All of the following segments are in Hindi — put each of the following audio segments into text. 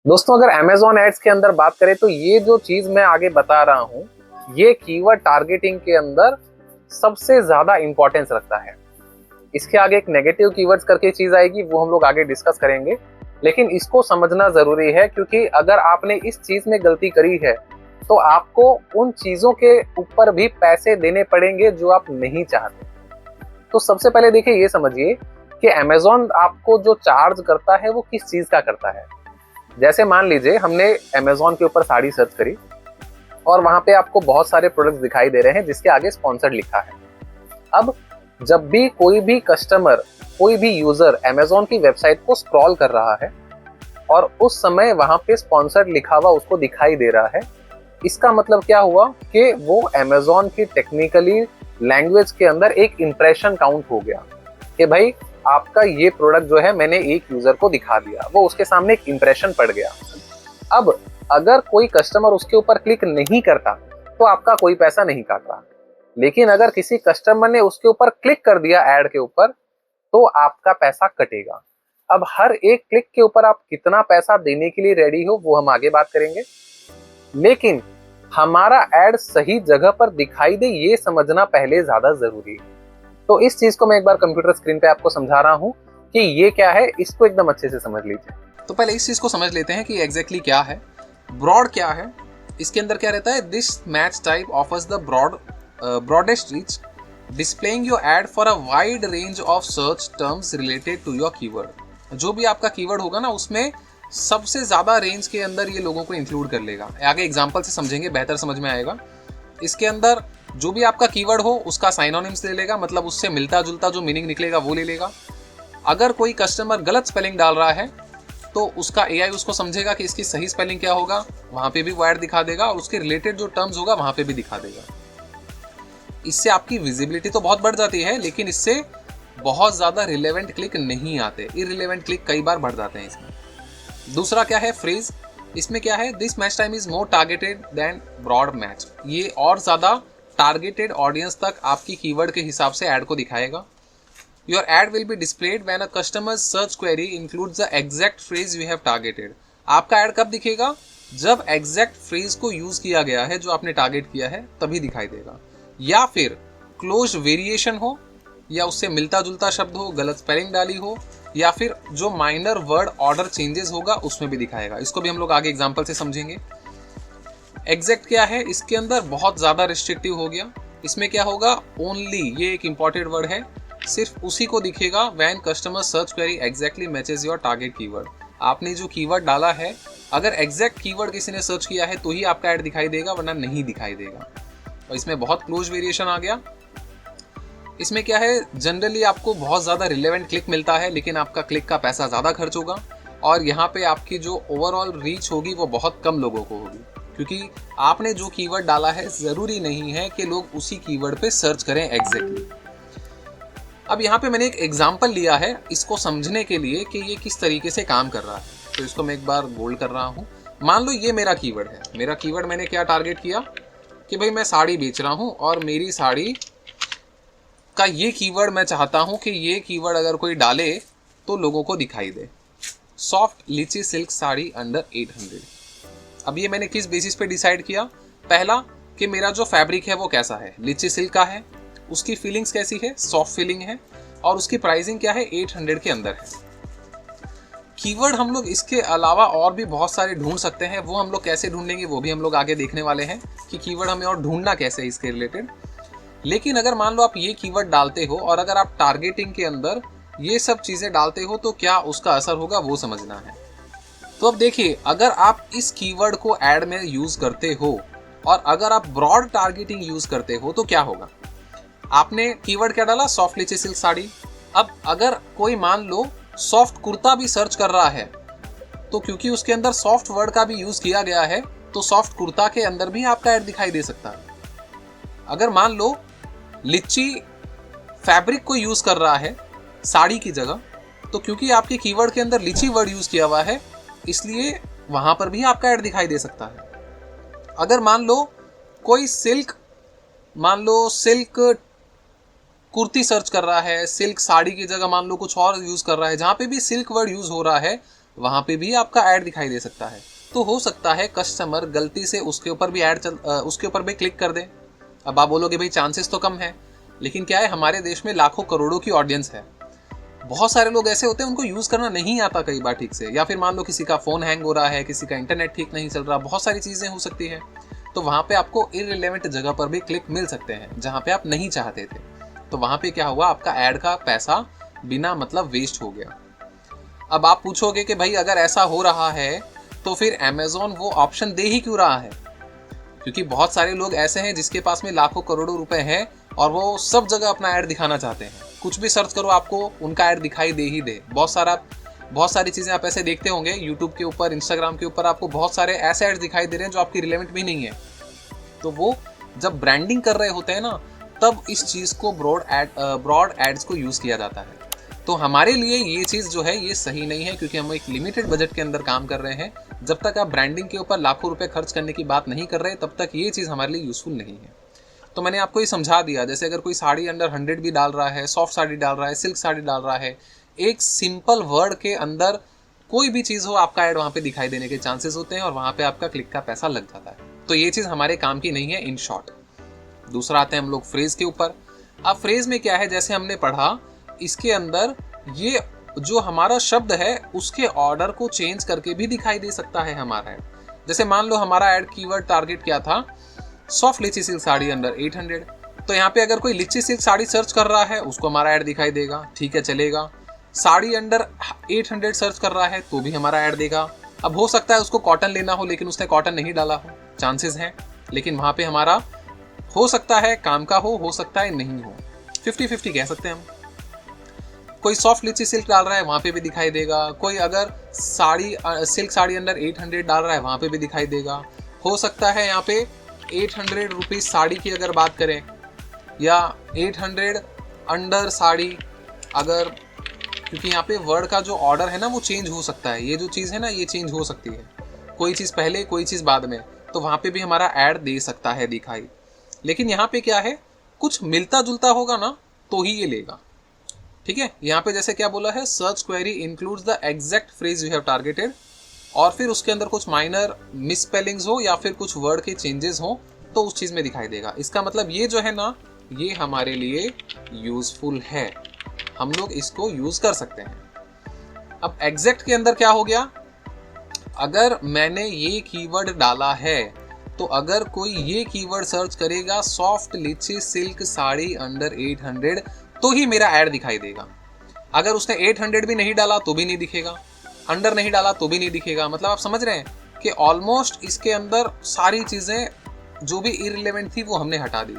दोस्तों अगर Amazon एड्स के अंदर बात करें तो ये जो चीज मैं आगे बता रहा हूँ ये कीवर्ड टारगेटिंग के अंदर सबसे ज्यादा इंपॉर्टेंस रखता है। इसके आगे एक नेगेटिव कीवर्ड्स करके चीज आएगी, वो हम लोग आगे डिस्कस करेंगे, लेकिन इसको समझना जरूरी है क्योंकि अगर आपने इस चीज में गलती करी है तो आपको उन चीजों के ऊपर भी पैसे देने पड़ेंगे जो आप नहीं चाहते। तो सबसे पहले देखिए ये समझिए कि Amazon आपको जो चार्ज करता है वो किस चीज का करता है। जैसे मान लीजिए हमने Amazon के ऊपर साड़ी सर्च करी और वहां पे आपको बहुत सारे प्रोडक्ट्स दिखाई दे रहे हैं जिसके आगे स्पॉन्सर्ड लिखा है। अब जब भी कोई भी कस्टमर, कोई भी यूजर Amazon की वेबसाइट को स्क्रॉल कर रहा है और उस समय वहां पे स्पॉन्सर्ड लिखा हुआ उसको दिखाई दे रहा है, इसका मतलब क्या हुआ कि वो Amazon की टेक्निकली लैंग्वेज के अंदर एक इंप्रेशन काउंट हो गया कि भाई आपका ये प्रोडक्ट जो है मैंने एक यूजर को दिखा दिया, वो उसके सामने एक इंप्रेशन पड़ गया। अब अगर कोई कस्टमर उसके ऊपर क्लिक नहीं करता तो आपका कोई पैसा नहीं काट रहा, लेकिन अगर किसी कस्टमर ने उसके ऊपर क्लिक कर दिया ऐड के ऊपर तो आपका पैसा कटेगा। अब हर एक क्लिक के ऊपर आप कितना पैसा देने के लिए रेडी हो वो हम आगे बात करेंगे, लेकिन हमारा ऐड सही जगह पर दिखाई दे ये समझना पहले ज्यादा जरूरी है। तो इस चीज को मैं एक बार कंप्यूटर स्क्रीन पे आपको समझा रहा हूं कि ये क्या है, इसको एकदम अच्छे से समझ लीजिए। तो पहले इस चीज को समझ लेते हैं कि एग्जैक्टली क्या है ब्रॉड, क्या है इसके अंदर क्या रहता है। This match type offers the broadest reach, displaying your ad for a wide range of search terms related to your keyword. जो भी आपका कीवर्ड होगा ना उसमें सबसे ज्यादा रेंज के अंदर ये लोगों को इंक्लूड कर लेगा। आगे एग्जांपल से समझेंगे, बेहतर समझ में आएगा। इसके अंदर जो भी आपका कीवर्ड हो उसका साइनोनिम्स ले लेगा, मतलब उससे मिलता जुलता जो मीनिंग निकलेगा वो ले लेगा। अगर कोई कस्टमर गलत स्पेलिंग डाल रहा है तो उसका एआई उसको समझेगा कि इसकी सही स्पेलिंग क्या होगा, वहां पे भी वो ऐड दिखा देगा और उसके रिलेटेड जो टर्म्स होगा वहां पे भी दिखा देगा। इससे आपकी विजिबिलिटी तो बहुत बढ़ जाती है, लेकिन इससे बहुत ज्यादा रिलेवेंट क्लिक नहीं आते, इररिलेवेंट क्लिक कई बार बढ़ जाते हैं इसमें। दूसरा क्या है, फ्रेज। इसमें क्या है, this match time is more targeted than broad match. ये और ज्यादा टारगेटेड ऑडियंस तक आपकी कीवर्ड के हिसाब से ऐड को दिखाएगा। Your add will be displayed when a customers search query includes the exact phrase you have targeted. आपका ऐड कब दिखेगा, जब एग्जैक्ट फ्रेज को यूज किया गया है जो आपने टारगेट किया है तभी दिखाई देगा, या फिर क्लोज वेरिएशन हो, या उससे मिलता जुलता शब्द हो, गलत स्पेलिंग डाली हो, या फिर जो माइनर वर्ड ऑर्डर चेंजेस होगा उसमें भी दिखाएगा। इसको भी हम लोग आगे एग्जांपल से समझेंगे। एग्जैक्ट क्या है, इसके अंदर बहुत ज्यादा रिस्ट्रिक्टिव हो गया। इसमें क्या होगा, ओनली, ये एक इंपॉर्टेंट वर्ड है, सिर्फ उसी को दिखेगा when customer search query exactly matches your target keyword. आपने जो कीवर्ड डाला है अगर एग्जैक्ट कीवर्ड किसी ने सर्च किया है तो ही आपका ऐड दिखाई देगा, वरना नहीं दिखाई देगा। और इसमें बहुत क्लोज वेरिएशन आ गया। इसमें क्या है, जनरली आपको बहुत ज़्यादा रिलेवेंट क्लिक मिलता है लेकिन आपका क्लिक का पैसा ज़्यादा खर्च होगा, और यहाँ पे आपकी जो ओवरऑल रीच होगी वो बहुत कम लोगों को होगी, क्योंकि आपने जो कीवर्ड डाला है ज़रूरी नहीं है कि लोग उसी कीवर्ड पे सर्च करें एग्जैक्टली। अब यहाँ पे मैंने एक एग्जाम्पल लिया है इसको समझने के लिए कि ये किस तरीके से काम कर रहा है, तो इसको मैं एक बार बोल्ड कर रहा हूँ। मान लो ये मेरा कीवर्ड है। मेरा कीवर्ड मैंने क्या टारगेट किया कि भाई मैं साड़ी बेच रहा हूँ और मेरी साड़ी का ये कीवर्ड मैं चाहता हूं कि ये कीवर्ड अगर कोई डाले तो लोगों को दिखाई दे। सॉफ्ट लीची सिल्क साड़ी अंडर 800। अब ये मैंने किस बेसिस पे डिसाइड किया, पहला कि मेरा जो फैब्रिक है वो कैसा है, लीची सिल्क का है, उसकी फीलिंग्स कैसी है, सॉफ्ट फीलिंग है, और उसकी प्राइसिंग क्या है, 800 के अंदर है। कीवर्ड हम लोग इसके अलावा और भी बहुत सारे ढूंढ सकते हैं, वो हम लोग कैसे ढूंढेंगे वो भी हम लोग आगे देखने वाले हैं कि कीवर्ड हमें और ढूंढना कैसे है इसके रिलेटेड। लेकिन अगर मान लो आप ये कीवर्ड डालते हो और अगर आप टारगेटिंग के अंदर ये सब चीजें डालते हो तो क्या उसका असर होगा वो समझना है। तो अब देखिए, अगर आप इस कीवर्ड को ऐड में यूज करते हो और अगर आप ब्रॉड टारगेटिंग यूज करते हो तो क्या होगा। आपने कीवर्ड क्या डाला, सॉफ्ट लीची सिल्क साड़ी। अब अगर कोई मान लो सॉफ्ट कुर्ता भी सर्च कर रहा है तो क्योंकि उसके अंदर सॉफ्ट वर्ड का भी यूज किया गया है तो सॉफ्ट कुर्ता के अंदर भी आपका ऐड दिखाई दे सकता है। अगर मान लो लिच्ची फैब्रिक को यूज कर रहा है साड़ी की जगह, तो क्योंकि आपके कीवर्ड के अंदर लीची वर्ड यूज किया हुआ है इसलिए वहां पर भी आपका ऐड दिखाई दे सकता है। अगर मान लो कोई सिल्क कुर्ती सर्च कर रहा है, सिल्क साड़ी की जगह मान लो कुछ और यूज कर रहा है, जहां पे भी सिल्क वर्ड यूज हो रहा है वहाँ पे भी आपका ऐड दिखाई दे सकता है। तो हो सकता है कस्टमर गलती से उसके ऊपर भी उसके ऊपर भी क्लिक कर दे। अब आप बोलोगे भाई चांसेस तो कम है, लेकिन क्या है, हमारे देश में लाखों करोड़ों की ऑडियंस है। बहुत सारे लोग ऐसे होते हैं उनको यूज़ करना नहीं आता कई बार ठीक से, या फिर मान लो किसी का फ़ोन हैंग हो रहा है, किसी का इंटरनेट ठीक नहीं चल रहा, बहुत सारी चीज़ें हो सकती हैं। तो वहाँ पे आपको इररिलेवेंट जगह पर भी क्लिक मिल सकते हैं जहाँ पे आप नहीं चाहते थे। तो वहाँ पे क्या हुआ, आपका ऐड का पैसा बिना मतलब वेस्ट हो गया। अब आप पूछोगे कि भाई अगर ऐसा हो रहा है तो फिर अमेज़ॉन वो ऑप्शन दे ही क्यों रहा है? क्योंकि बहुत सारे लोग ऐसे हैं जिसके पास में लाखों करोड़ों रुपए हैं और वो सब जगह अपना ऐड दिखाना चाहते हैं। कुछ भी सर्च करो आपको उनका ऐड दिखाई दे ही दे। बहुत सारी चीज़ें आप ऐसे देखते होंगे यूट्यूब के ऊपर, इंस्टाग्राम के ऊपर, आपको बहुत सारे ऐसे ऐड्स दिखाई दे रहे हैं जो आपकी रिलेवेंट भी नहीं है। तो वो जब ब्रांडिंग कर रहे होते हैं ना, तब इस चीज़ को ब्रॉड एड्स को यूज़ किया जाता है। तो हमारे लिए ये चीज़ जो है ये सही नहीं है, क्योंकि हम एक लिमिटेड बजट के अंदर काम कर रहे हैं। जब तक आप ब्रांडिंग के ऊपर लाखों रुपए खर्च करने की बात नहीं कर रहे, तब तक ये चीज़ हमारे लिए यूज़फुल नहीं है। तो मैंने आपको ये समझा दिया। जैसे अगर कोई साड़ी अंडर 100 भी डाल रहा है, सॉफ्ट साड़ी डाल रहा है, सिल्क साड़ी डाल रहा है, एक सिंपल वर्ड के अंदर कोई भी चीज़ हो, आपका ऐड वहाँ पे दिखाई देने के चांसेस होते हैं और वहाँ पे आपका क्लिक का पैसा लग जाता है। तो ये चीज़ हमारे काम की नहीं है इन शॉर्ट। दूसरा आते हैं हम लोग फ्रेज के ऊपर। अब फ्रेज में क्या है, जैसे हमने पढ़ा, इसके अंदर ये जो हमारा शब्द है उसके ऑर्डर को चेंज करके भी दिखाई दे सकता है हमारा ऐड। जैसे मान लो हमारा ऐड कीवर्ड टारगेट क्या था, सॉफ्ट लिची सिल्क साड़ी अंडर 800। तो यहाँ पे अगर कोई लिची सिल्क साड़ी सर्च कर रहा है उसको हमारा ऐड दिखाई देगा, ठीक है, चलेगा। साड़ी अंडर 800 सर्च कर रहा है तो भी हमारा ऐड देगा। अब हो सकता है उसको कॉटन लेना हो लेकिन उसने कॉटन नहीं डाला हो, चांसेस हैं, लेकिन वहाँ पे हमारा हो सकता है काम का हो सकता है नहीं हो, 50-50 कह सकते हैं हम। कोई सॉफ्ट लिची सिल्क डाल रहा है वहाँ पे भी दिखाई देगा। कोई अगर सिल्क साड़ी अंडर 800 डाल रहा है वहाँ पे भी दिखाई देगा। हो सकता है यहाँ पे 800 रुपीज़ साड़ी की अगर बात करें, या 800 अंडर साड़ी, अगर, क्योंकि यहाँ पे वर्ड का जो ऑर्डर है ना वो चेंज हो सकता है। ये जो चीज़ है ना ये चेंज हो सकती है, कोई चीज़ पहले कोई चीज़ बाद में, तो वहाँ पे भी हमारा ऐड दे सकता है दिखाई। लेकिन यहाँ पे क्या है, कुछ मिलता जुलता होगा ना तो ही ये लेगा, ठीक है। यहाँ पे जैसे क्या बोला है, search query includes the exact phrase you have targeted, और फिर उसके अंदर कुछ माइनर मिसस्पेलिंग्स हो या फिर कुछ वर्ड के चेंजेस हो तो उस चीज़ में दिखाई देगा। इसका मतलब ये जो है ना, ये हमारे लिए यूजफुल है, हम लोग इसको यूज कर सकते हैं। अब एग्जैक्ट के अंदर क्या हो गया, अगर मैंने ये कीवर्ड डाला है तो अगर कोई ये कीवर्ड सर्च करेगा सॉफ्ट लिची सिल्क साड़ी अंडर 800 तो ही मेरा ऐड दिखाई देगा। अगर उसने 800 भी नहीं डाला तो भी नहीं दिखेगा, अंडर नहीं डाला तो भी नहीं दिखेगा। मतलब आप समझ रहे हैं कि ऑलमोस्ट इसके अंदर सारी चीज़ें जो भी इररिलेवेंट थी वो हमने हटा दी।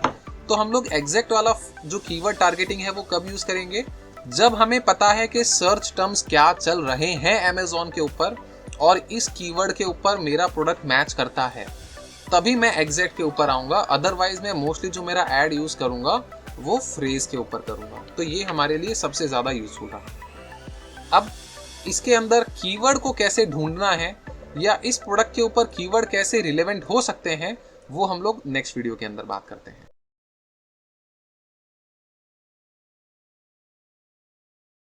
तो हम लोग एग्जैक्ट वाला जो कीवर्ड टारगेटिंग है वो कब यूज़ करेंगे, जब हमें पता है कि सर्च टर्म्स क्या चल रहे हैं अमेज़ॉन के ऊपर और इस कीवर्ड के ऊपर मेरा प्रोडक्ट मैच करता है, तभी मैं एग्जैक्ट के ऊपर आऊँगा। अदरवाइज मैं मोस्टली जो मेरा ऐड यूज़ करूँगा वो फ्रेज के ऊपर करूँगा। तो ये हमारे लिए सबसे ज़्यादा यूजफुल रहा। अब इसके अंदर कीवर्ड को कैसे ढूंढना है या इस प्रोडक्ट के ऊपर कीवर्ड कैसे रिलेवेंट हो सकते हैं वो हम लोग नेक्स्ट वीडियो के अंदर बात करते हैं।